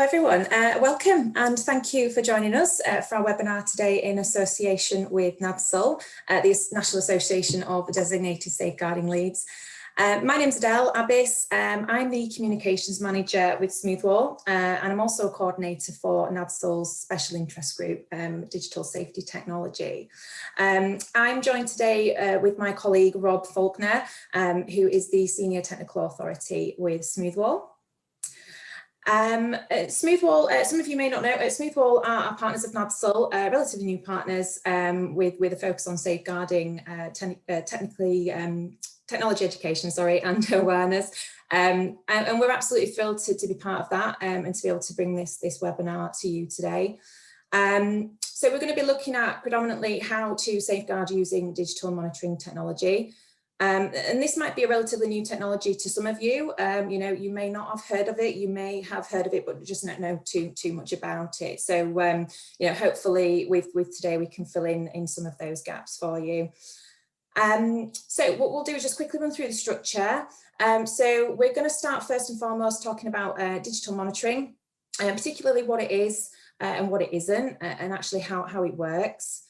everyone, welcome and thank you for joining us for our webinar today in association with NADSL, the National Association of Designated Safeguarding Leads. My name's Adele Abbas. I'm the Communications Manager with Smoothwall and I'm also a coordinator for NADSL's Special Interest Group, Digital Safety Technology. I'm joined today with my colleague Rob Faulkner, who is the Senior Technical Authority with Smoothwall. Smoothwall, some of you may not know, Smoothwall are partners of NADSL, relatively new partners with a focus on safeguarding technology education, and awareness. And we're absolutely thrilled to be part of that and to be able to bring this webinar to you today. So we're going to be looking at predominantly how to safeguard using digital monitoring technology. And this might be a relatively new technology to some of you. You may not have heard of it, you may have heard of it, but just not know too much about it. So, hopefully with today we can fill in some of those gaps for you. So what we'll do is just quickly run through the structure. So we're going to start first and foremost talking about digital monitoring, particularly what it is and what it isn't, and actually how it works.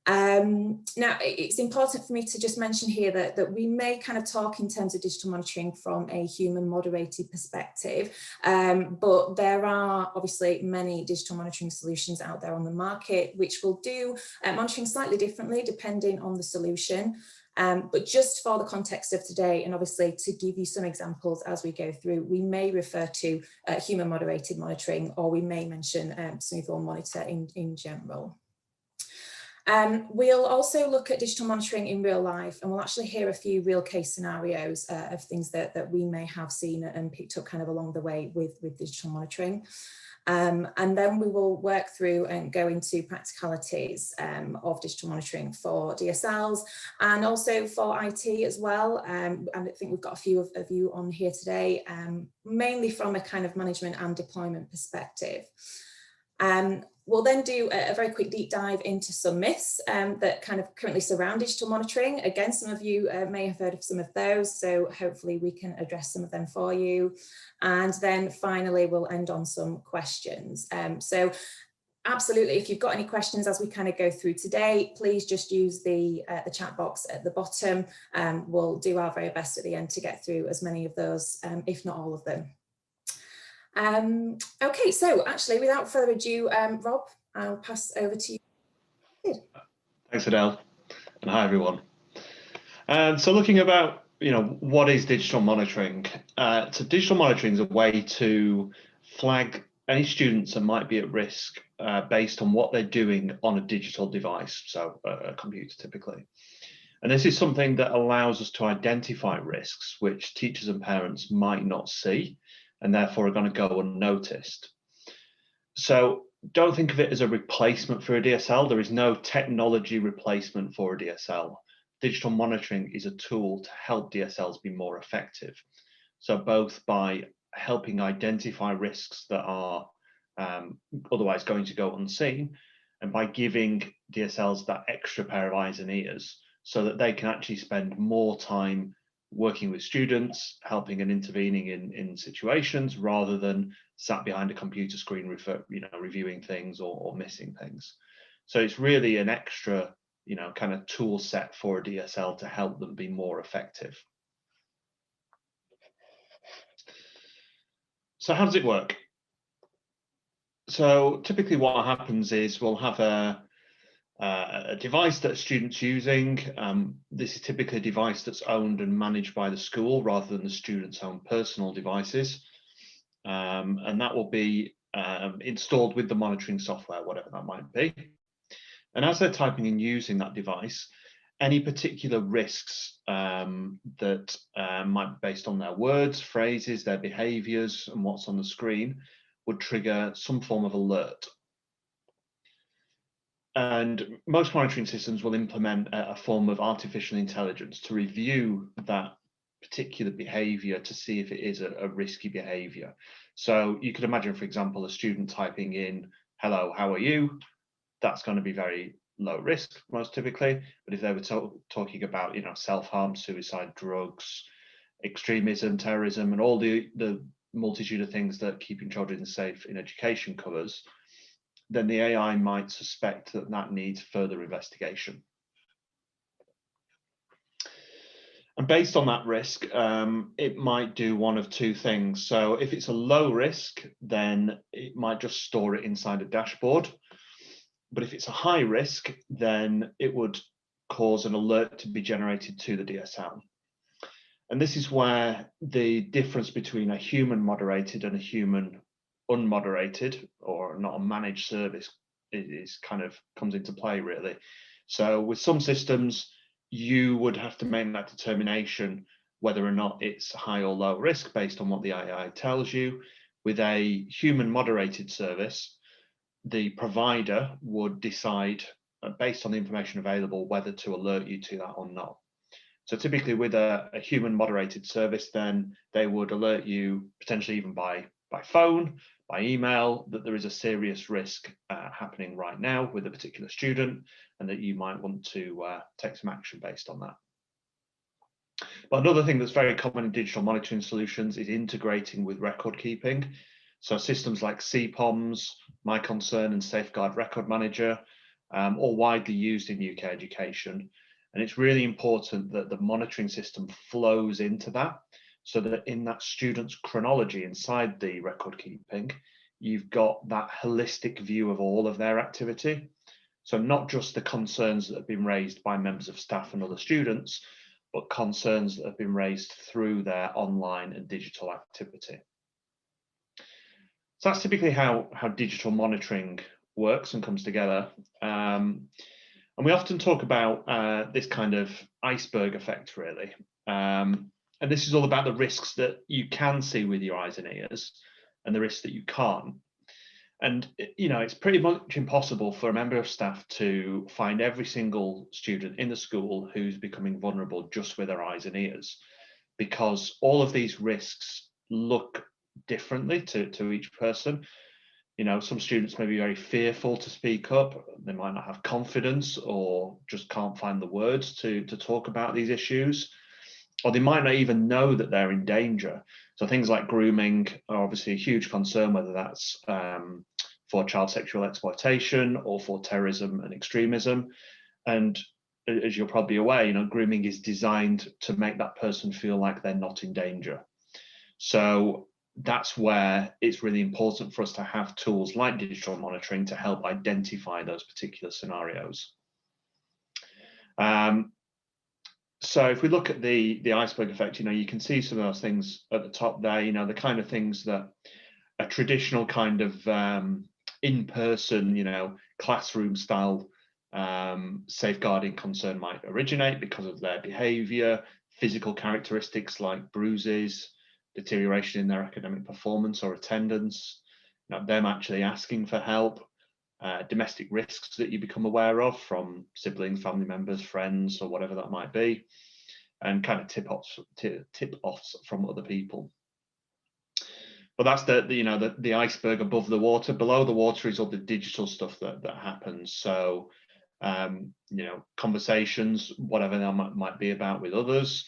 Now, it's important for me to just mention here that we may kind of talk in terms of digital monitoring from a human moderated perspective, but there are obviously many digital monitoring solutions out there on the market which will do monitoring slightly differently depending on the solution. But just for the context of today, and obviously to give you some examples as we go through, we may refer to human moderated monitoring, or we may mention Smoothwall Monitor in general. We'll also look at digital monitoring in real life, and we'll actually hear a few real case scenarios of things that we may have seen and picked up kind of along the way with digital monitoring. And then we will work through and go into practicalities of digital monitoring for DSLs and also for IT as well. And I think we've got a few of you on here today, mainly from a kind of management and deployment perspective. We'll then do a very quick deep dive into some myths that kind of currently surround digital monitoring. Again, some of you may have heard of some of those, so hopefully we can address some of them for you. And then finally, we'll end on some questions. So absolutely, if you've got any questions as we kind of go through today, please just use the chat box at the bottom. We'll do our very best at the end to get through as many of those, if not all of them. Okay, so actually, without further ado, Rob, I'll pass over to you. Thanks, Adele, and hi everyone. So looking about, what is digital monitoring? So digital monitoring is a way to flag any students that might be at risk based on what they're doing on a digital device, so a computer typically. And this is something that allows us to identify risks which teachers and parents might not see, and therefore are going to go unnoticed. So don't think of it as a replacement for a DSL. There is no technology replacement for a DSL. Digital monitoring is a tool to help DSLs be more effective. So both by helping identify risks that are otherwise going to go unseen, and by giving DSLs that extra pair of eyes and ears so that they can actually spend more time working with students, helping and intervening in situations rather than sat behind a computer screen, reviewing things or missing things. So it's really an extra, kind of tool set for a DSL to help them be more effective. So how does it work? So typically what happens is we'll have a device that a student's using. This is typically a device that's owned and managed by the school rather than the student's own personal devices. And that will be installed with the monitoring software, whatever that might be. And as they're typing and using that device, any particular risks that might be based on their words, phrases, their behaviours and what's on the screen would trigger some form of alert. And most monitoring systems will implement a form of artificial intelligence to review that particular behaviour to see if it is a risky behaviour. So you could imagine, for example, a student typing in, "Hello, how are you?" That's going to be very low risk, most typically. But if they were talking about, self-harm, suicide, drugs, extremism, terrorism, and all the multitude of things that keeping children safe in education covers, then the AI might suspect that that needs further investigation. And based on that risk, it might do one of two things. So if it's a low risk, then it might just store it inside a dashboard. But if it's a high risk, then it would cause an alert to be generated to the DSL. And this is where the difference between a human moderated and a human unmoderated, or not a managed service, is kind of comes into play, really. So with some systems, you would have to make that determination whether or not it's high or low risk based on what the AI tells you. With a human moderated service, the provider would decide, based on the information available, whether to alert you to that or not. So typically with a human moderated service, then they would alert you potentially even by phone, by email, that there is a serious risk happening right now with a particular student, and that you might want to take some action based on that. But another thing that's very common in digital monitoring solutions is integrating with record keeping. So systems like CPOMs, My Concern, and Safeguard Record Manager, all widely used in UK education. And it's really important that the monitoring system flows into that, so that in that student's chronology inside the record keeping, you've got that holistic view of all of their activity. So not just the concerns that have been raised by members of staff and other students, but concerns that have been raised through their online and digital activity. So that's typically how digital monitoring works and comes together. And we often talk about this kind of iceberg effect, really. And this is all about the risks that you can see with your eyes and ears and the risks that you can't. And, you know, it's pretty much impossible for a member of staff to find every single student in the school who's becoming vulnerable just with their eyes and ears, because all of these risks look differently to each person. You know, some students may be very fearful to speak up. They might not have confidence, or just can't find the words to talk about these issues. Or they might not even know that they're in danger. So things like grooming are obviously a huge concern, whether that's for child sexual exploitation or for terrorism and extremism. And as you're probably aware, you know, grooming is designed to make that person feel like they're not in danger. So that's where it's really important for us to have tools like digital monitoring to help identify those particular scenarios. So if we look at the iceberg effect, you know, you can see some of those things at the top there, you know, the kind of things that a traditional kind of in-person, you know, classroom style safeguarding concern might originate because of their behaviour, physical characteristics like bruises, deterioration in their academic performance or attendance, you know, them actually asking for help, domestic risks that you become aware of from siblings, family members, friends, or whatever that might be, and kind of tip-offs from other people. But that's the iceberg above the water. Below the water is all the digital stuff that happens. So you know, conversations, whatever they might be about with others,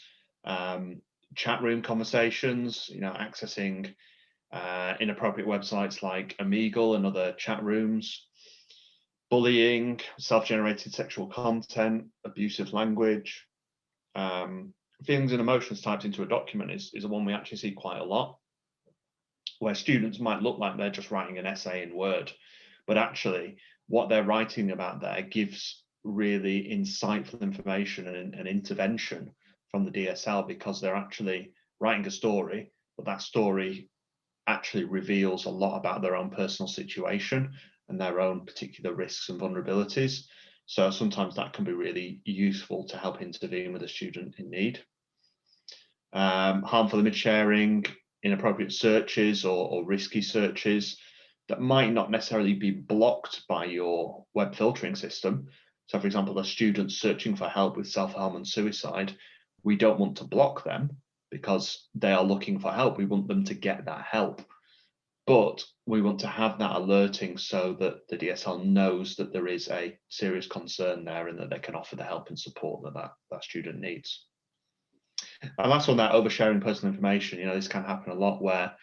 chat room conversations, you know, accessing inappropriate websites like Omegle and other chat rooms, bullying, self-generated sexual content, abusive language, feelings and emotions typed into a document is the one we actually see quite a lot, where students might look like they're just writing an essay in Word, but actually what they're writing about there gives really insightful information and intervention from the DSL, because they're actually writing a story, but that story actually reveals a lot about their own personal situation and their own particular risks and vulnerabilities. So sometimes that can be really useful to help intervene with a student in need. Harmful image sharing, inappropriate searches or risky searches that might not necessarily be blocked by your web filtering system. So for example, a student searching for help with self-harm and suicide, we don't want to block them because they are looking for help. We want them to get that help. But we want to have that alerting so that the DSL knows that there is a serious concern there and that they can offer the help and support that student needs. And last one, that oversharing personal information. You know, this can happen a lot where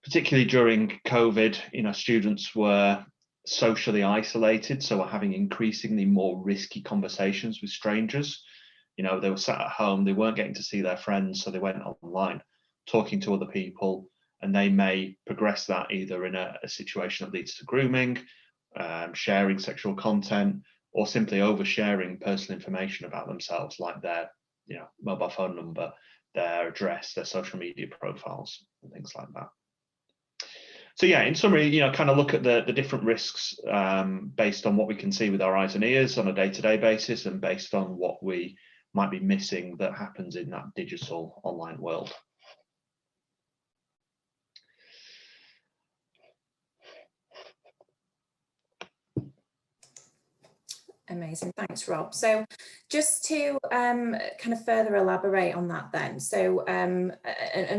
particularly during COVID, students were socially isolated, so were having increasingly more risky conversations with strangers. They were sat at home, they weren't getting to see their friends, so they went online, talking to other people, and they may progress that either in a situation that leads to grooming, sharing sexual content, or simply oversharing personal information about themselves, like their mobile phone number, their address, their social media profiles, and things like that. So yeah, in summary, kind of look at the different risks based on what we can see with our eyes and ears on a day-to-day basis, and based on what we might be missing that happens in that digital online world. Amazing, thanks Rob. So just to kind of further elaborate on that then, so and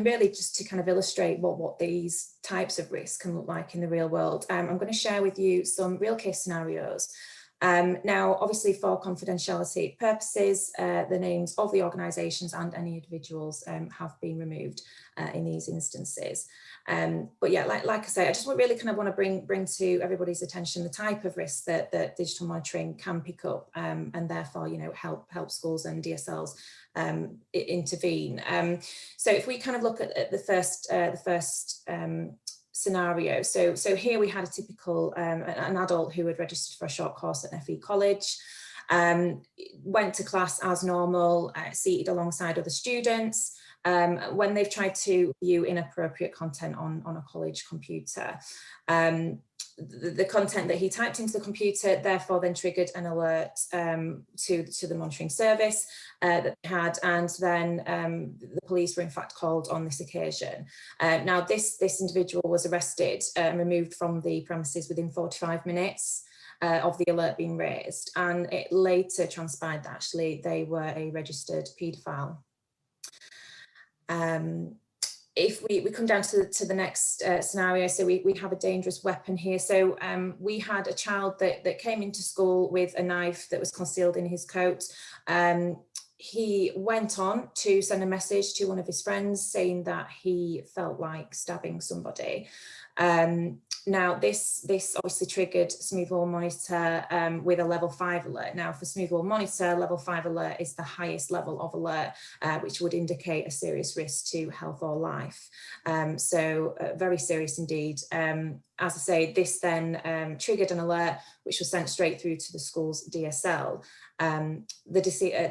really just to kind of illustrate what these types of risks can look like in the real world, I'm going to share with you some real case scenarios. Now, obviously for confidentiality purposes, the names of the organisations and any individuals have been removed in these instances. But yeah, like I say, I just really kind of want to bring to everybody's attention the type of risks that digital monitoring can pick up, and therefore, help schools and DSLs intervene. So if we kind of look at the first scenario, so here we had a typical an adult who had registered for a short course at FE College, went to class as normal, seated alongside other students. When they've tried to view inappropriate content on a college computer, the content that he typed into the computer therefore then triggered an alert to the monitoring service that they had, and then the police were in fact called on this occasion. Now this individual was arrested and removed from the premises within 45 minutes of the alert being raised, and it later transpired that actually they were a registered paedophile. If we come down to the next scenario, so we have a dangerous weapon here. So we had a child that came into school with a knife that was concealed in his coat. He went on to send a message to one of his friends saying that he felt like stabbing somebody. Now this obviously triggered Smoothwall Monitor with a level 5 alert. Now for Smoothwall Monitor, level 5 alert is the highest level of alert, which would indicate a serious risk to health or life. So very serious indeed. As I say, this then triggered an alert which was sent straight through to the school's DSL. The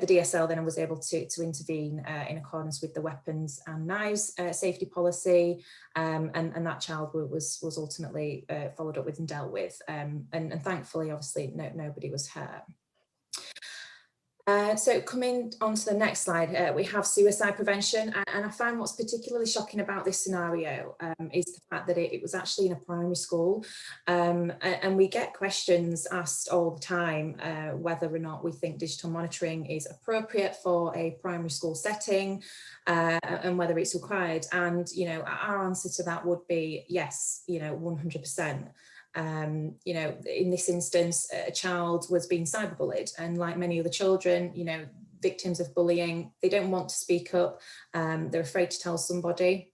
DSL then was able to intervene in accordance with the weapons and knives safety policy, and that child was ultimately followed up with and dealt with, and thankfully obviously nobody was hurt. So coming on to the next slide, we have suicide prevention, and I find what's particularly shocking about this scenario is the fact that it was actually in a primary school, and we get questions asked all the time whether or not we think digital monitoring is appropriate for a primary school setting, and whether it's required, and our answer to that would be yes, 100%. In this instance, a child was being cyberbullied, and like many other children, victims of bullying, they don't want to speak up, they're afraid to tell somebody.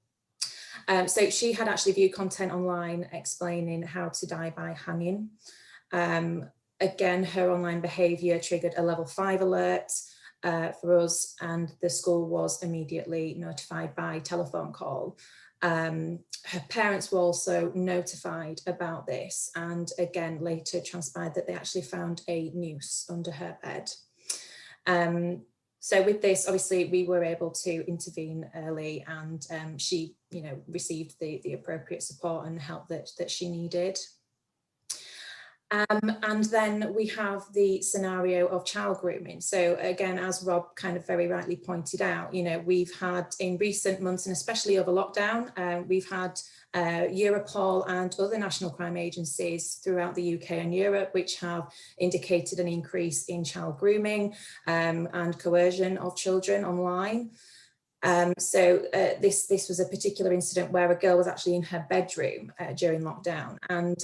So she had actually viewed content online explaining how to die by hanging. Again, her online behaviour triggered a level 5 alert for us, and the school was immediately notified by telephone call. Her parents were also notified about this, and again later transpired that they actually found a noose under her bed. So with this, obviously we were able to intervene early, and she received the appropriate support and help that she needed. And then we have the scenario of child grooming. So again, as Rob kind of very rightly pointed out, we've had in recent months, and especially over lockdown, we've had Europol and other national crime agencies throughout the UK and Europe, which have indicated an increase in child grooming and coercion of children online. This was a particular incident where a girl was actually in her bedroom during lockdown, and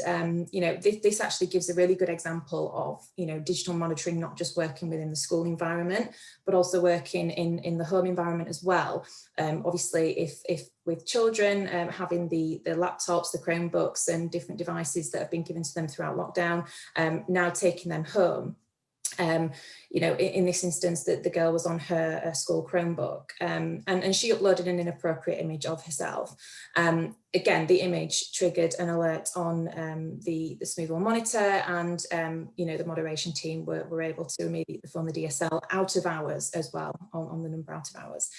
this actually gives a really good example of digital monitoring not just working within the school environment, but also working in the home environment as well. Obviously, if with children having the laptops, the Chromebooks, and different devices that have been given to them throughout lockdown, now taking them home. In this instance, that the girl was on her school Chromebook, and she uploaded an inappropriate image of herself. Again, the image triggered an alert on the Smoothwall monitor, and the moderation team were able to immediately phone the DSL out of hours as well, on the number out of hours.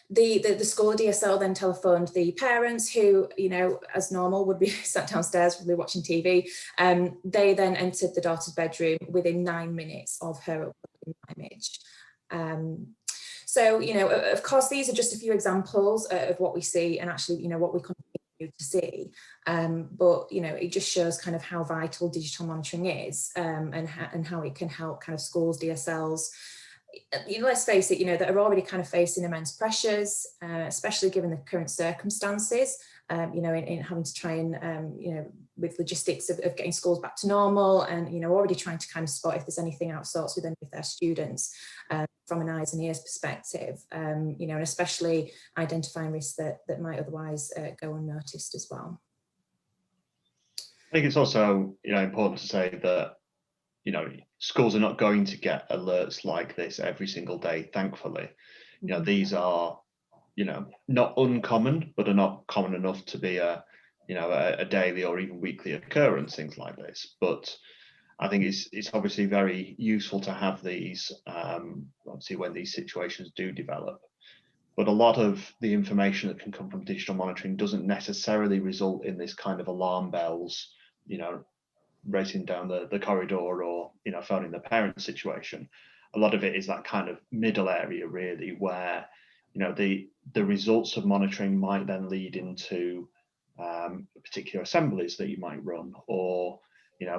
The school DSL then telephoned the parents who, as normal, would be sat downstairs probably watching TV. They then entered the daughter's bedroom within 9 minutes of her uploading the image. Of course, these are just a few examples of what we see, and actually, what we continue to see. But it just shows kind of how vital digital monitoring is, and how it can help kind of schools, DSLs, let's face it, that are already kind of facing immense pressures, especially given the current circumstances, in having to try and, with logistics of getting schools back to normal, and, already trying to kind of spot if there's anything out of sorts with any of their students, from an eyes and ears perspective, and especially identifying risks that might otherwise go unnoticed as well. I think it's also, important to say that, schools are not going to get alerts like this every single day, thankfully. These are, not uncommon, but are not common enough to be a daily or even weekly occurrence, things like this. But I think it's obviously very useful to have these, obviously, when these situations do develop. But a lot of the information that can come from digital monitoring doesn't necessarily result in this kind of alarm bells, racing down the corridor, or phoning the parent situation. A lot of it is that kind of middle area, really, where the results of monitoring might then lead into particular assemblies that you might run, or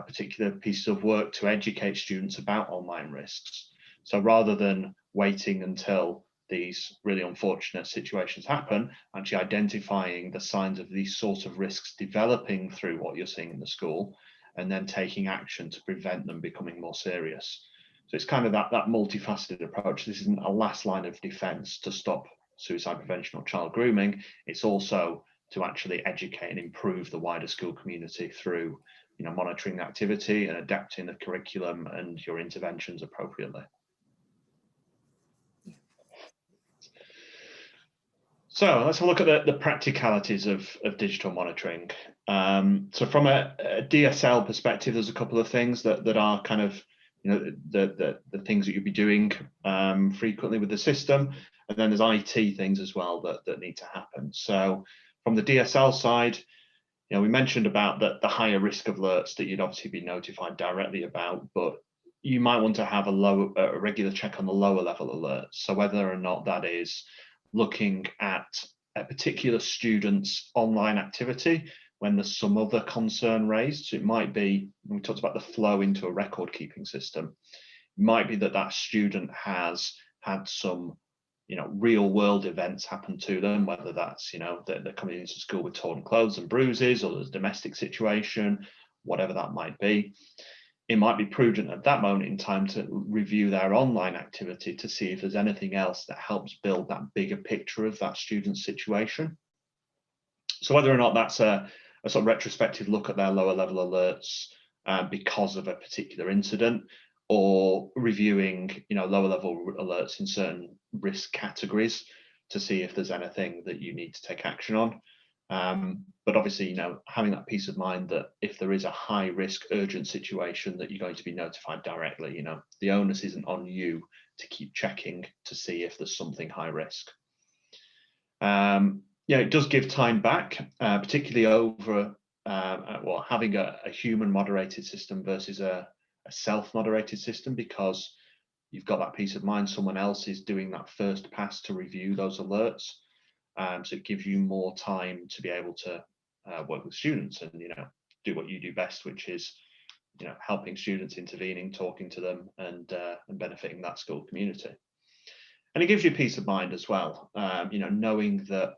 particular pieces of work to educate students about online risks. So rather than waiting until these really unfortunate situations happen, actually identifying the signs of these sorts of risks developing through what you're seeing in the school, and then taking action to prevent them becoming more serious. So it's kind of that multifaceted approach. This isn't a last line of defense to stop suicide prevention or child grooming. It's also to actually educate and improve the wider school community through monitoring activity and adapting the curriculum and your interventions appropriately. So let's have a look at the practicalities of digital monitoring. So from a DSL perspective, there's a couple of things that are kind of the things that you'll be doing frequently with the system, and then there's IT things as well that need to happen. So from the DSL side, we mentioned about the higher risk of alerts that you'd obviously be notified directly about, but you might want to have a regular check on the lower level alerts. So whether or not that is looking at a particular student's online activity when there's some other concern raised. So it might be, we talked about the flow into a record keeping system. It might be that student has had some, real world events happen to them, whether that's, they're coming into school with torn clothes and bruises, or there's a domestic situation, whatever that might be. It might be prudent at that moment in time to review their online activity to see if there's anything else that helps build that bigger picture of that student's situation. So whether or not that's a sort of retrospective look at their lower level alerts because of a particular incident, or reviewing lower level alerts in certain risk categories to see if there's anything that you need to take action on. But obviously, having that peace of mind that if there is a high risk urgent situation, that you're going to be notified directly. The onus isn't on you to keep checking to see if there's something high risk. It does give time back, particularly over having a human moderated system versus a self-moderated system, because you've got that peace of mind someone else is doing that first pass to review those alerts. So it gives you more time to be able to work with students and do what you do best, which is helping students, intervening, talking to them, and benefiting that school community. And it gives you peace of mind as well, you know, knowing that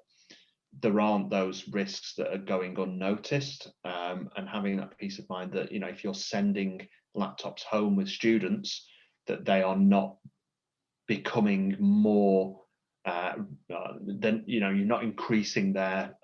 there aren't those risks that are going unnoticed, and having that peace of mind that, you know, if you're sending laptops home with students, that they are not becoming more then, you know, you're not increasing their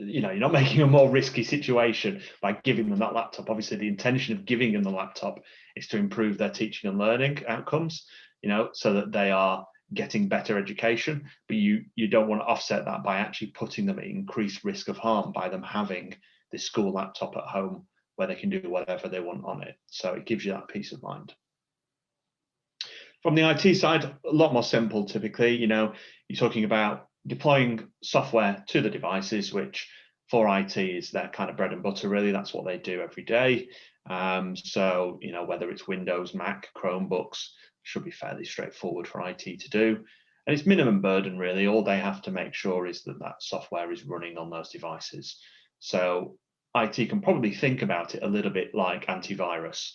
you know, you're not making a more risky situation by giving them that laptop. Obviously, the intention of giving them the laptop is to improve their teaching and learning outcomes, you know, so that they are getting better education, but you don't want to offset that by actually putting them at increased risk of harm by them having this school laptop at home where they can do whatever they want on it. So it gives you that peace of mind. From the IT side, a lot more simple typically. You know, you're talking about deploying software to the devices, which for IT is their kind of bread and butter, really. That's what they do every day. So, you know, whether it's Windows, Mac, Chromebooks, should be fairly straightforward for IT to do. And it's minimum burden, really. All they have to make sure is that that software is running on those devices. So IT can probably think about it a little bit like antivirus.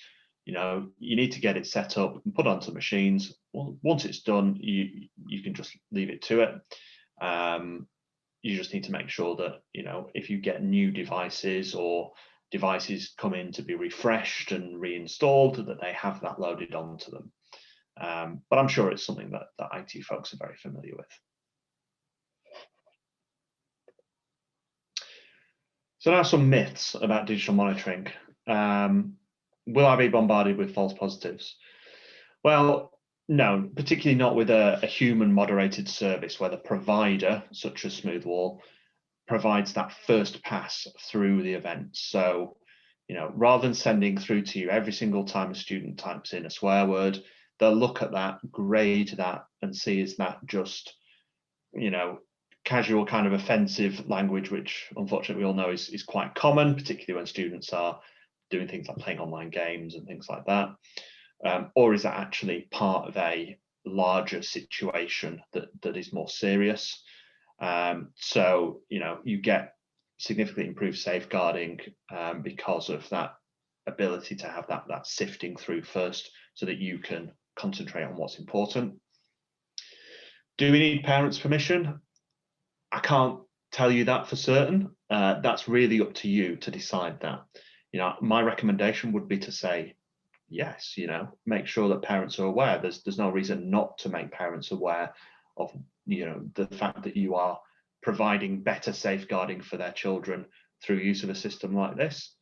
You know, you need to get it set up and put onto machines. Well, once it's done, you can just leave it to it. You just need to make sure that, you know, if you get new devices or devices come in to be refreshed and reinstalled, that they have that loaded onto them. But I'm sure it's something that IT folks are very familiar with. So now some myths about digital monitoring. Will I be bombarded with false positives? Well, no, particularly not with a human moderated service where the provider, such as Smoothwall, provides that first pass through the event. So, you know, rather than sending through to you every single time a student types in a swear word, they'll look at that, grade that, and see is that just, you know, casual kind of offensive language, which unfortunately we all know is quite common, particularly when students are doing things like playing online games and things like that. Or is that actually part of a larger situation that is more serious? So, you know, you get significantly improved safeguarding because of that ability to have that sifting through first so that you can concentrate on what's important. Do we need parents' permission? I can't tell you that for certain. That's really up to you to decide that. You know, my recommendation would be to say, yes, you know, make sure that parents are aware. There's no reason not to make parents aware of, you know, the fact that you are providing better safeguarding for their children through use of a system like this.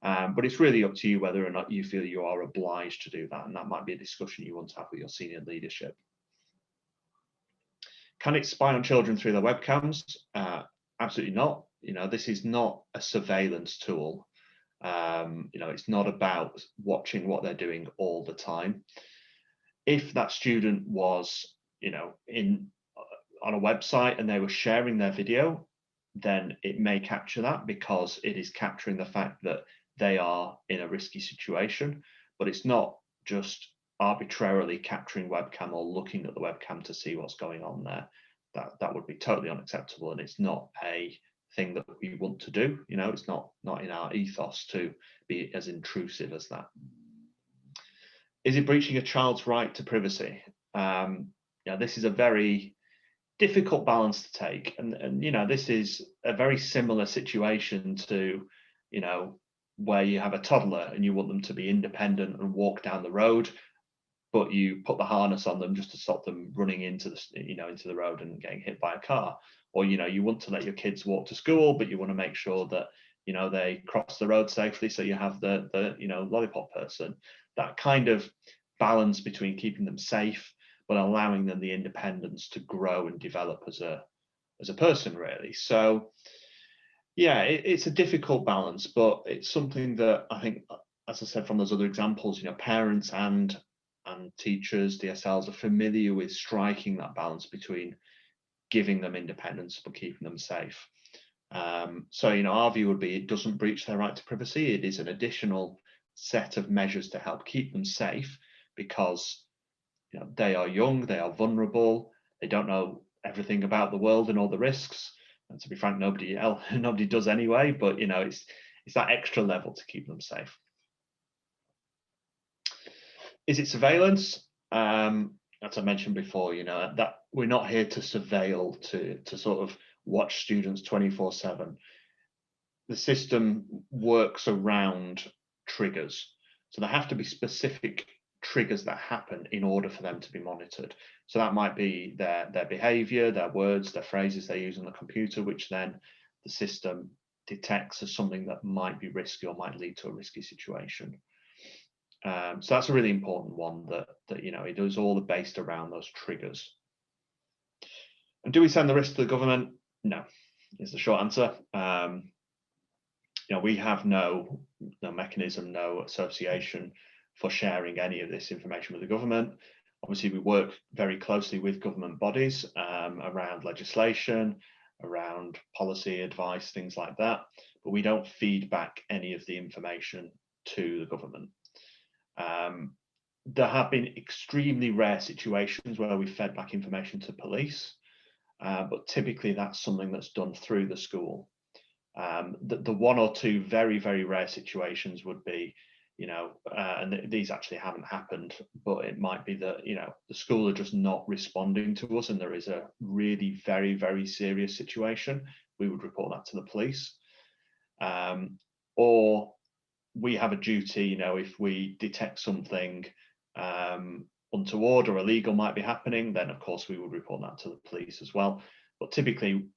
But it's really up to you whether or not you feel you are obliged to do that. And that might be a discussion you want to have with your senior leadership. Can it spy on children through their webcams? Absolutely not. You know, this is not a surveillance tool. You know, it's not about watching what they're doing all the time. If that student was, you know, on a website and they were sharing their video, then it may capture that because it is capturing the fact that they are in a risky situation. But it's not just arbitrarily capturing webcam or looking at the webcam to see what's going on there. That would be totally unacceptable, and it's not a thing that we want to do. You know, it's not in our ethos to be as intrusive as that. Is it breaching a child's right to privacy? Yeah, this is a very difficult balance to take, and you know, this is a very similar situation to, you know, where you have a toddler and you want them to be independent and walk down the road, but you put the harness on them just to stop them running into the, you know, into the road and getting hit by a car. Or, you know, you want to let your kids walk to school, but you want to make sure that, you know, they cross the road safely. So you have the you know, lollipop person. That kind of balance between keeping them safe but allowing them the independence to grow and develop as a person, really. So yeah, it's a difficult balance, but it's something that I think, as I said from those other examples, you know, parents and teachers, DSLs, are familiar with striking that balance between giving them independence but keeping them safe. So, you know, our view would be it doesn't breach their right to privacy. It is an additional set of measures to help keep them safe because, you know, they are young, they are vulnerable, they don't know everything about the world and all the risks. And to be frank, nobody does anyway. But, you know, it's that extra level to keep them safe. Is it surveillance? as I mentioned before, that we're not here to surveil, to sort of watch students 24/7. The system works around triggers. So there have to be specific triggers that happen in order for them to be monitored. So that might be their behavior, their words, their phrases they use on the computer, which then the system detects as something that might be risky or might lead to a risky situation. So that's a really important one, that it is all based around those triggers. And do we send the risk to the government? No, is the short answer. We have no mechanism, no association for sharing any of this information with the government. Obviously, we work very closely with government bodies around legislation, around policy advice, things like that, but we don't feed back any of the information to the government. There have been extremely rare situations where we fed back information to police, but typically that's something that's done through the school. The one or two very, very rare situations would be, and these actually haven't happened, but it might be that, the school are just not responding to us and there is a really very, very serious situation. We would report that to the police. Or we have a duty, if we detect something untoward or illegal might be happening, then of course we would report that to the police as well. But typically,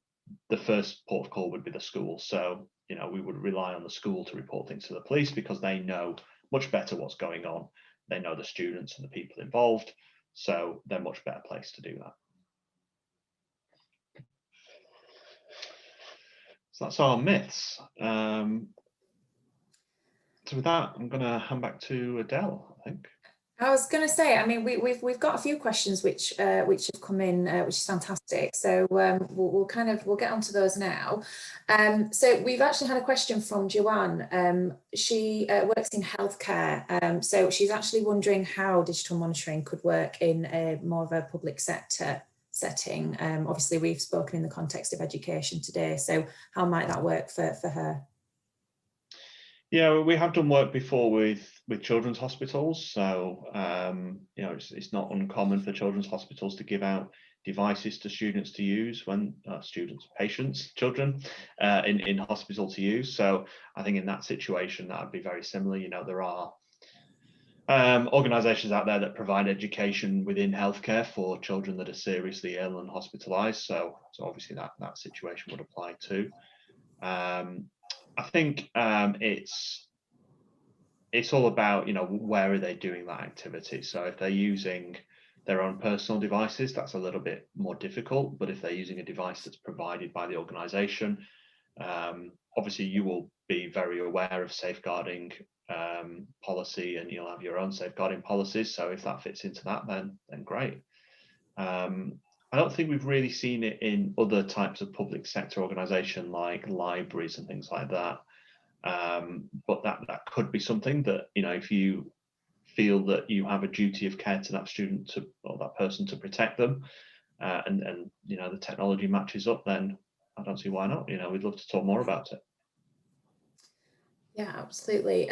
the first port of call would be the school. So, we would rely on the school to report things to the police because they know much better what's going on. They know the students and the people involved. So they're much better placed to do that. So that's our myths. So with that, I'm going to hand back to Adele, I think. I was going to say, I mean, we've got a few questions which have come in, which is fantastic. So we'll get onto those now. So we've actually had a question from Joanne. She works in healthcare, so she's actually wondering how digital monitoring could work in a more of a public sector setting. Obviously, we've spoken in the context of education today. So how might that work for her? Yeah, we have done work before with children's hospitals. So, it's not uncommon for children's hospitals to give out devices to students to use when children in hospital to use. So I think in that situation, that would be very similar. There are organisations out there that provide education within healthcare for children that are seriously ill and hospitalised. So obviously that situation would apply too. I think it's all about, where are they doing that activity? So if they're using their own personal devices, that's a little bit more difficult. But if they're using a device that's provided by the organisation, obviously you will be very aware of safeguarding policy, and you'll have your own safeguarding policies. So if that fits into that, then great. I don't think we've really seen it in other types of public sector organisation like libraries and things like that. But that could be something that, if you feel that you have a duty of care to that student or that person to protect them, and the technology matches up, then I don't see why not. We'd love to talk more about it. Yeah, absolutely.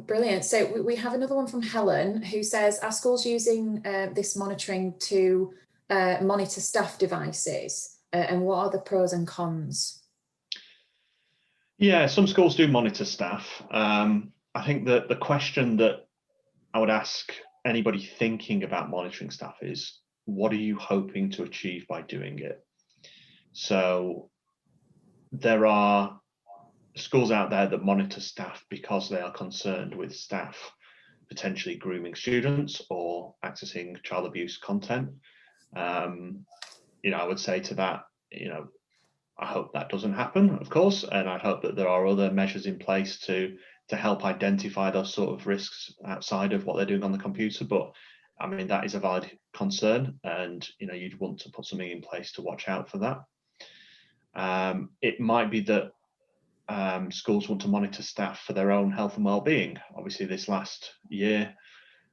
Brilliant. So we have another one from Helen, who says, are schools using this monitoring to monitor staff devices, and what are the pros and cons? Yeah, some schools do monitor staff. I think that the question that I would ask anybody thinking about monitoring staff is, what are you hoping to achieve by doing it? So there are schools out there that monitor staff because they are concerned with staff potentially grooming students or accessing child abuse content. I would say to that, I hope that doesn't happen, of course, and I hope that there are other measures in place to help identify those sort of risks outside of what they're doing on the computer. But I mean, that is a valid concern, and you'd want to put something in place to watch out for that. It might be that schools want to monitor staff for their own health and well-being. Obviously, this last year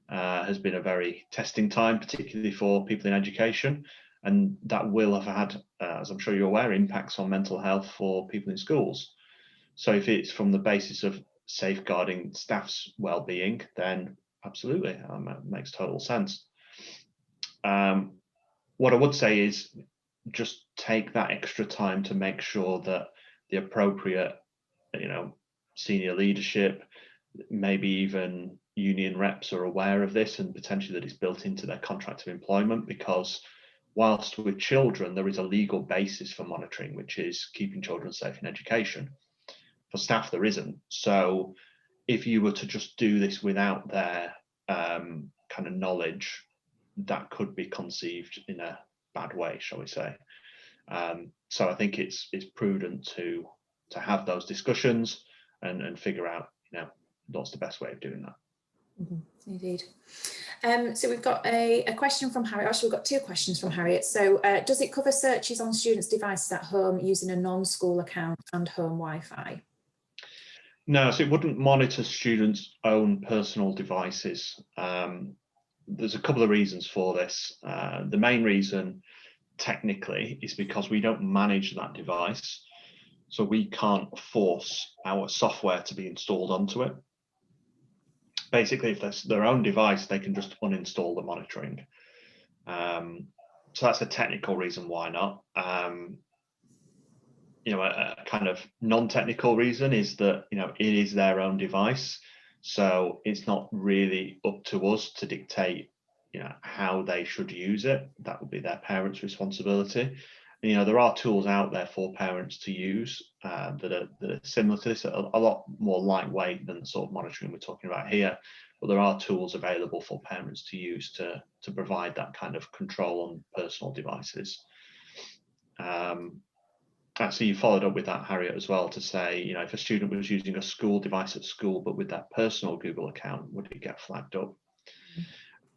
has been a very testing time, particularly for people in education. And that will have had, as I'm sure you're aware, impacts on mental health for people in schools. So if it's from the basis of safeguarding staff's well-being, then absolutely, that makes total sense. What I would say is just take that extra time to make sure that the appropriate, senior leadership, maybe even union reps are aware of this, and potentially that it's built into their contract of employment, because whilst with children there is a legal basis for monitoring, which is keeping children safe in education. For staff there isn't. So if you were to just do this without their kind of knowledge, that could be conceived in a bad way, shall we say. So I think it's prudent to have those discussions and figure out, what's the best way of doing that. Indeed. So we've got a question from Harriet. Actually, we've got two questions from Harriet. So does it cover searches on students' devices at home using a non-school account and home Wi-Fi? No, so it wouldn't monitor students' own personal devices. There's a couple of reasons for this. The main reason, technically, is because we don't manage that device. So we can't force our software to be installed onto it. Basically, if that's their own device, they can just uninstall the monitoring. So that's a technical reason why not. A kind of non-technical reason is that, it is their own device. So it's not really up to us to dictate, how they should use it. That would be their parents' responsibility. And, there are tools out there for parents to use that are similar to this, a lot more lightweight than the sort of monitoring we're talking about here. But there are tools available for parents to use to provide that kind of control on personal devices. Actually, you followed up with that, Harriet, as well, to say, if a student was using a school device at school, but with their personal Google account, would it get flagged up?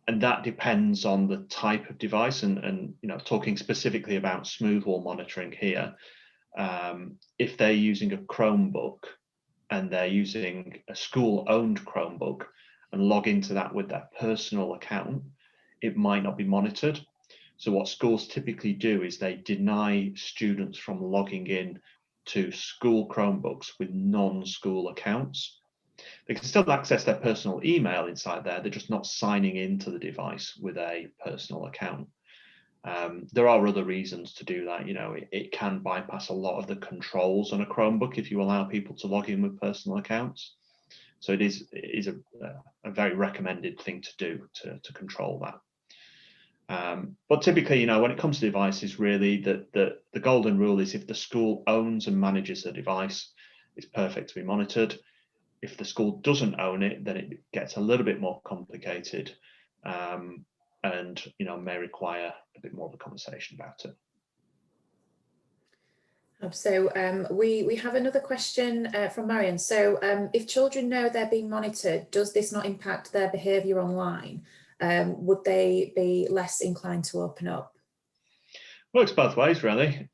And that depends on the type of device. And talking specifically about Smoothwall monitoring here, if they're using a Chromebook and they're using a school-owned Chromebook and log into that with their personal account, it might not be monitored. So what schools typically do is they deny students from logging in to school Chromebooks with non-school accounts. They can still access their personal email inside there. They're just not signing into the device with a personal account. There are other reasons to do that. It can bypass a lot of the controls on a Chromebook if you allow people to log in with personal accounts. So it is a very recommended thing to do to control that. But typically, when it comes to devices, really, the golden rule is if the school owns and manages the device, it's perfect to be monitored. If the school doesn't own it, then it gets a little bit more complicated and may require a bit more of a conversation about it. So we have another question from Marion. So if children know they're being monitored, does this not impact their behaviour online? Would they be less inclined to open up? Works both ways, really.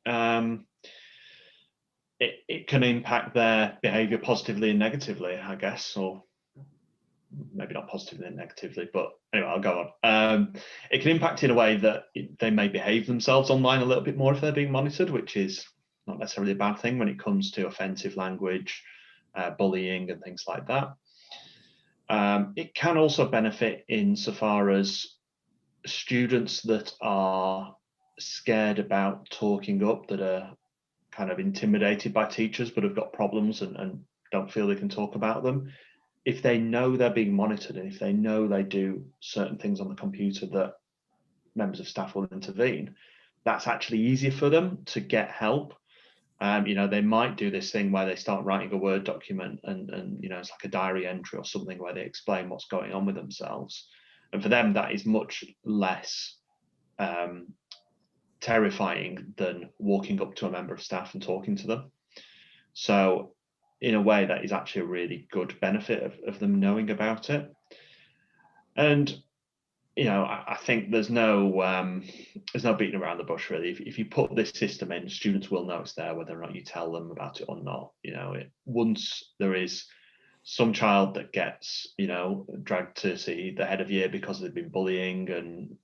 It can impact their behaviour positively and negatively, I guess, or maybe not positively and negatively, but anyway, I'll go on. It can impact in a way that they may behave themselves online a little bit more if they're being monitored, which is not necessarily a bad thing when it comes to offensive language, bullying and things like that. It can also benefit insofar as students that are scared about talking up, that are kind of intimidated by teachers but have got problems and don't feel they can talk about them. If they know they're being monitored and if they know they do certain things on the computer that members of staff will intervene, that's actually easier for them to get help. They might do this thing where they start writing a Word document and it's like a diary entry or something where they explain what's going on with themselves. And for them, that is much less terrifying than walking up to a member of staff and talking to them. So in a way, that is actually a really good benefit of them knowing about it. And I think there's no beating around the bush, really. If you put this system in, students will know it's there whether or not you tell them about it or not. Once there is some child that gets dragged to see the head of year because they've been bullying and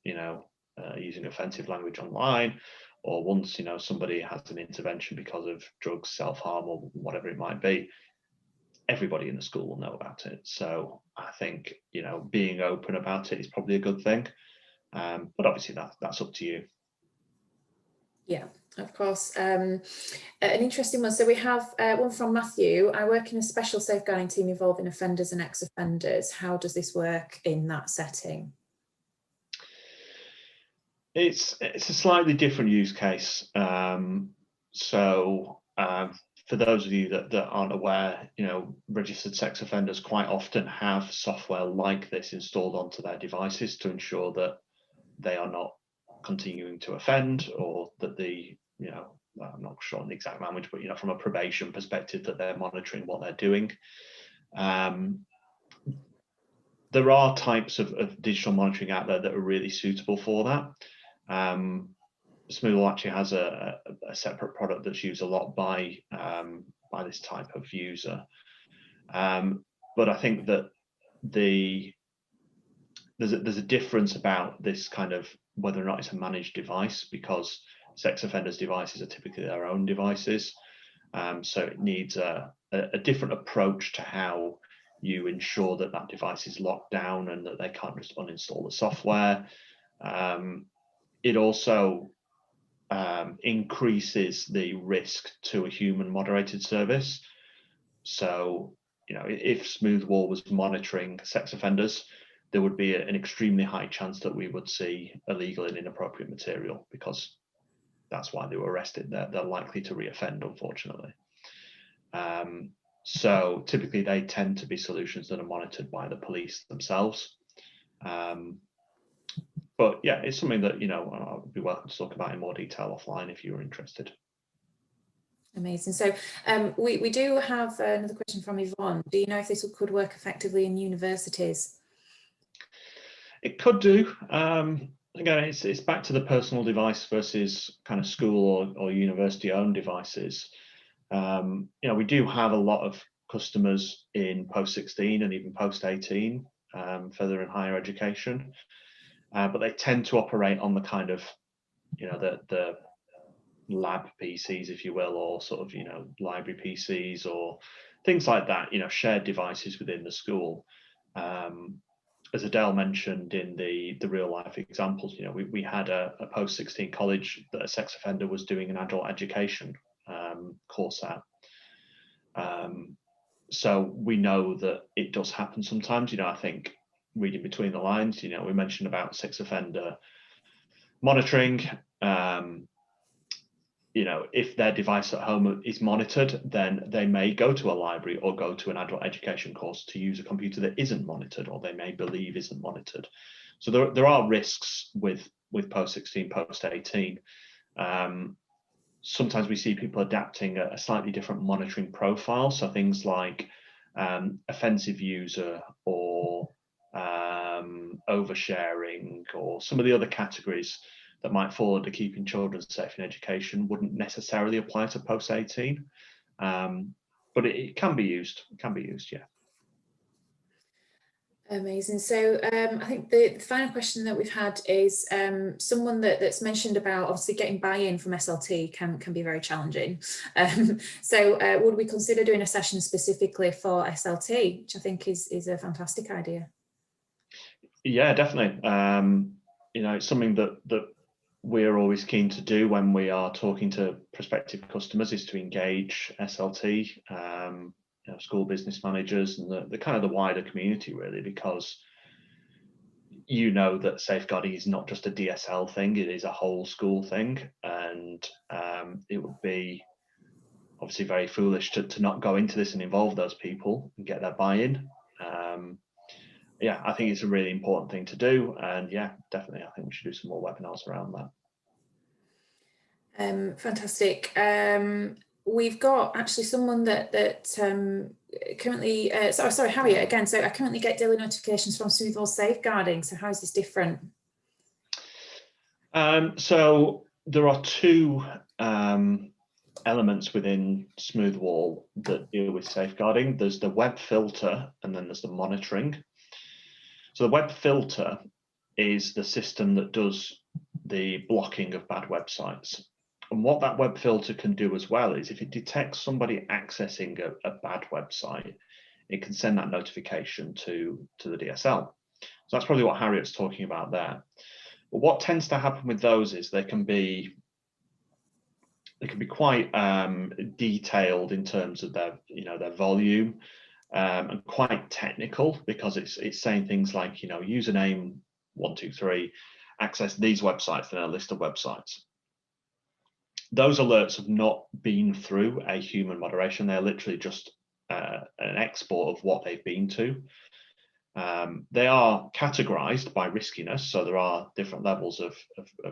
using offensive language online, or once somebody has an intervention because of drugs, self-harm, or whatever it might be, everybody in the school will know about it. So I think being open about it is probably a good thing. But obviously that's up to you. Yeah, of course. An interesting one. So we have one from Matthew. I work in a special safeguarding team involving offenders and ex-offenders. How does this work in that setting? It's a slightly different use case. For those of you that aren't aware, registered sex offenders quite often have software like this installed onto their devices to ensure that they are not continuing to offend, or that I'm not sure on the exact language, but from a probation perspective, that they're monitoring what they're doing. There are types of digital monitoring out there that are really suitable for that. Smoothwall actually has a separate product that's used a lot by this type of user. But I think that there's a difference about this kind of whether or not it's a managed device, because sex offenders' devices are typically their own devices. So it needs a different approach to how you ensure that that device is locked down and that they can't just uninstall the software. It also increases the risk to a human moderated service. So, if Smoothwall was monitoring sex offenders, there would be an extremely high chance that we would see illegal and inappropriate material, because that's why they were arrested. They're likely to reoffend, unfortunately. So typically they tend to be solutions that are monitored by the police themselves. But yeah, it's something that, I would be welcome to talk about in more detail offline if you're interested. Amazing. So we do have another question from Yvonne. Do you know if this could work effectively in universities? It could do. Again, it's back to the personal device versus kind of school or university owned devices. We do have a lot of customers in post-16 and even post-18, further in higher education, but they tend to operate on the kind of, the lab PCs, if you will, or sort of, library PCs or things like that, shared devices within the school. As Adele mentioned in the real life examples, we had a post-16 college that a sex offender was doing an adult education course at. So we know that it does happen sometimes. I think reading between the lines, we mentioned about sex offender monitoring. If their device at home is monitored, then they may go to a library or go to an adult education course to use a computer that isn't monitored, or they may believe isn't monitored. So there are risks with post-16, post-18. Sometimes we see people adapting a slightly different monitoring profile. So things like offensive user or oversharing, or some of the other categories that might fall under keeping children safe in education wouldn't necessarily apply to post-18. But it can be used. It can be used, yeah. Amazing. So I think the final question that we've had is someone that's mentioned about obviously getting buy-in from SLT can be very challenging. So would we consider doing a session specifically for SLT, which I think is a fantastic idea? Yeah, definitely. It's something that we're always keen to do when we are talking to prospective customers, is to engage SLT, school business managers, and the kind of the wider community, really, because that safeguarding is not just a DSL thing, it is a whole school thing, and it would be obviously very foolish to not go into this and involve those people and get their buy-in. Yeah, I think it's a really important thing to do, and yeah, definitely, I think we should do some more webinars around that. Fantastic. We've got actually someone that currently, sorry, Harriet again. So I currently get daily notifications from Smoothwall safeguarding. So how is this different? So there are two elements within Smoothwall that deal with safeguarding. There's the web filter, and then there's the monitoring. So the web filter is the system that does the blocking of bad websites. And what that web filter can do as well is, if it detects somebody accessing a bad website, it can send that notification to the DSL. So that's probably what Harriet's talking about there. But what tends to happen with those is they can be quite detailed in terms of their their volume, and quite technical, because it's saying things like username 123, access these websites, then a list of websites. Those alerts have not been through a human moderation. They're literally just an export of what they've been to. They are categorized by riskiness, so there are different levels of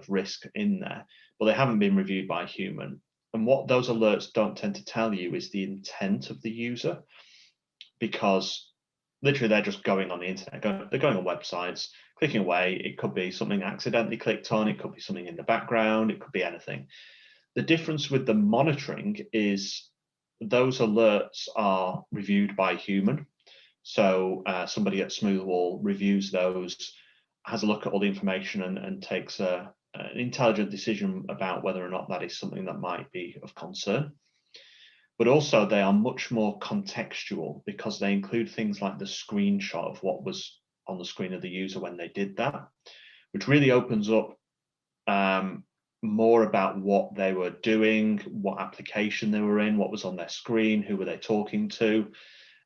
risk in there, but they haven't been reviewed by a human. And what those alerts don't tend to tell you is the intent of the user, because literally they're just going on the internet, they're going on websites, clicking away. It could be something accidentally clicked on, it could be something in the background, it could be anything. The difference with the monitoring is those alerts are reviewed by a human. So somebody at Smoothwall reviews those, has a look at all the information, and takes an intelligent decision about whether or not that is something that might be of concern. But also they are much more contextual, because they include things like the screenshot of what was on the screen of the user when they did that, which really opens up more about what they were doing, what application they were in, what was on their screen, who were they talking to.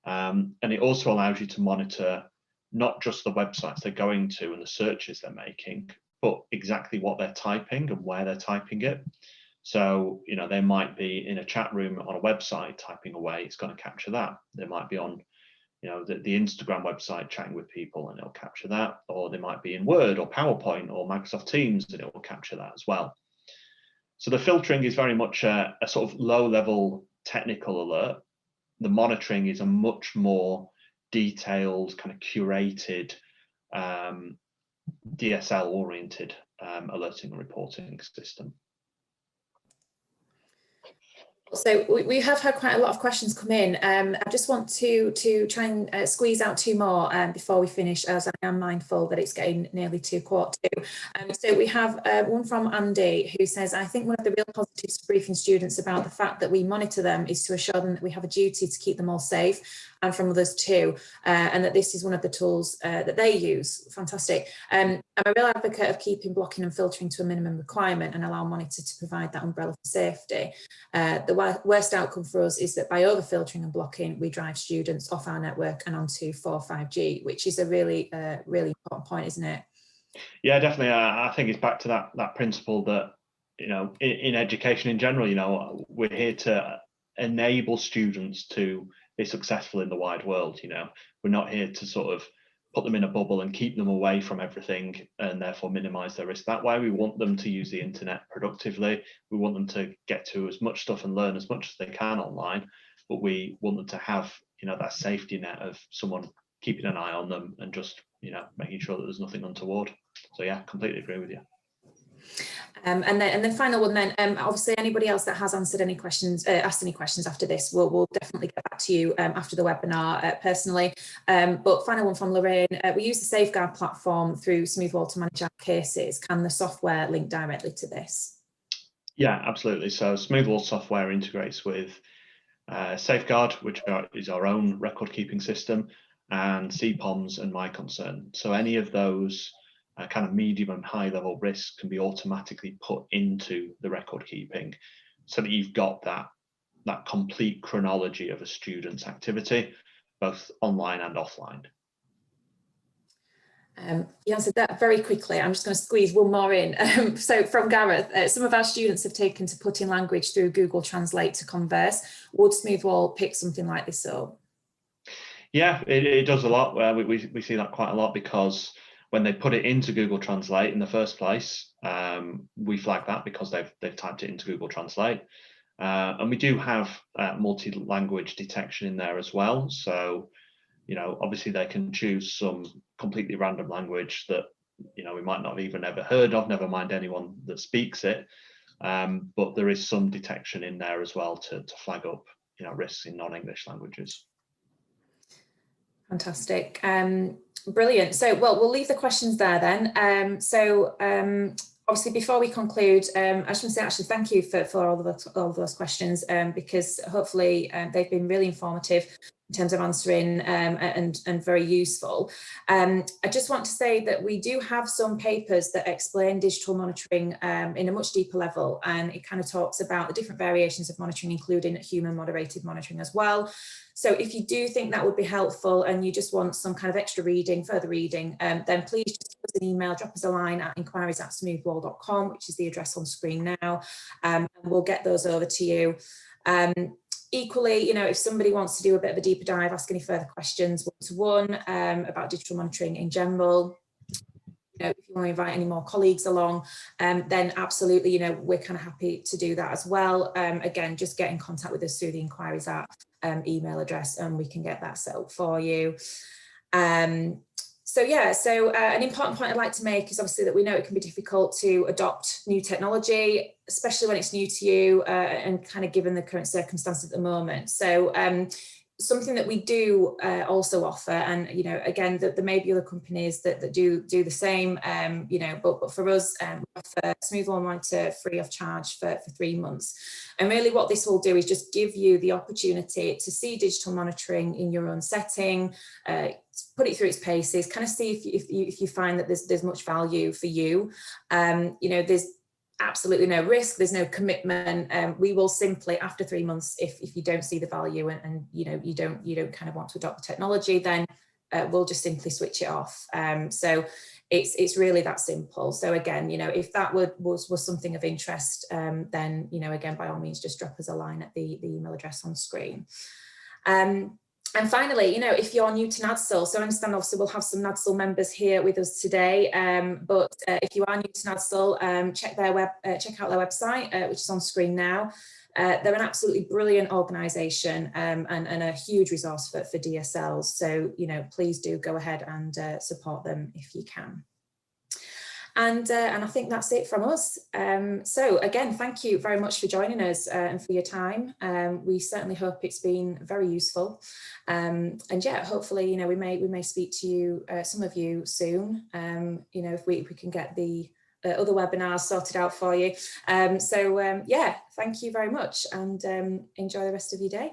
And it also allows you to monitor not just the websites they're going to and the searches they're making, but exactly what they're typing and where they're typing it. So, they might be in a chat room on a website typing away, it's going to capture that. They might be on, the Instagram website chatting with people, and it'll capture that. Or they might be in Word or PowerPoint or Microsoft Teams, and it will capture that as well. So the filtering is very much a sort of low-level technical alert. The monitoring is a much more detailed, kind of curated, DSL-oriented alerting and reporting system. So we have had quite a lot of questions come in. I just want to try and squeeze out two more before we finish, as I am mindful that it's getting nearly 2:15. So we have one from Andy, who says, I think one of the real positives for briefing students about the fact that we monitor them is to assure them that we have a duty to keep them all safe, and from others too, and that this is one of the tools that they use. Fantastic. I'm a real advocate of keeping blocking and filtering to a minimum requirement and allow Monitor to provide that umbrella for safety. The worst outcome for us is that by over filtering and blocking, we drive students off our network and onto 4-5G, which is a really important point, isn't it? Yeah, definitely. I think it's back to that principle that, in education in general, we're here to enable students to be successful in the wide world. We're not here to sort of put them in a bubble and keep them away from everything and therefore minimize their risk that way. We want them to use the internet productively. We want them to get to as much stuff and learn as much as they can online, but we want them to have, that safety net of someone keeping an eye on them and just, making sure that there's nothing untoward. So yeah, completely agree with you. And then final one then, obviously anybody else that has answered any questions, asked any questions after this, we'll definitely get back to you after the webinar personally. But final one from Lorraine, we use the Safeguard platform through Smoothwall to manage our cases. Can the software link directly to this? Yeah, absolutely. So Smoothwall software integrates with Safeguard, which is our own record keeping system, and CPOMs and MyConcern. So any of those kind of medium and high level risks can be automatically put into the record keeping, so that you've got that complete chronology of a student's activity, both online and offline. You answered that very quickly. I'm just going to squeeze one more in. So from Gareth, some of our students have taken to putting language through Google Translate to converse. Would Smoothwall pick something like this up? Yeah, it does a lot. We see that quite a lot, because when they put it into Google Translate in the first place, we flag that because they've typed it into Google Translate. And we do have multi-language detection in there as well. So, obviously they can choose some completely random language that, we might not have even ever heard of, never mind anyone that speaks it. But there is some detection in there as well to flag up, risks in non-English languages. Fantastic. Brilliant. So, well, we'll leave the questions there then. Obviously, before we conclude, I just want to say actually thank you for all of those questions, because hopefully they've been really informative. in terms of answering and very useful. I just want to say that we do have some papers that explain digital monitoring in a much deeper level, and it kind of talks about the different variations of monitoring, including human moderated monitoring as well. So if you do think that would be helpful and you just want some kind of extra reading, further reading, then please just give us an email, drop us a line at inquiries@smoothwall.com, which is the address on screen now, and we'll get those over to you. Equally, you know, if somebody wants to do a bit of a deeper dive, ask any further questions one-to-one about digital monitoring in general, you know, if you want to invite any more colleagues along, then absolutely, you know, we're kind of happy to do that as well. Again, just get in contact with us through the inquiries app email address, and we can get that set up for you. So yeah, so an important point I'd like to make is obviously that we know it can be difficult to adopt new technology, especially when it's new to you and kind of given the current circumstances at the moment. So something that we do also offer, and you know, again, that there may be other companies that do the same, you know, but for us, we offer Smoothwall Monitor free of charge for 3 months. And really what this will do is just give you the opportunity to see digital monitoring in your own setting, put it through its paces, kind of see if you find that there's much value for you. You know, there's absolutely no risk, there's no commitment. We will simply, after 3 months, if you don't see the value and you know you don't kind of want to adopt the technology, then we'll just simply switch it off. So it's really that simple. So again, you know, if that was something of interest, then you know, again, by all means, just drop us a line at the email address on screen. And finally, you know, if you're new to NADSL, so I understand obviously we'll have some NADSL members here with us today, but if you are new to NADSL, check out their website, which is on screen now. They're an absolutely brilliant organisation and a huge resource for DSLs. So, you know, please do go ahead and support them if you can. And I think that's it from us. So again, thank you very much for joining us and for your time. We certainly hope it's been very useful. And yeah, hopefully, you know, we may speak to you, some of you soon. You know, if we can get the other webinars sorted out for you. So yeah, thank you very much, and enjoy the rest of your day.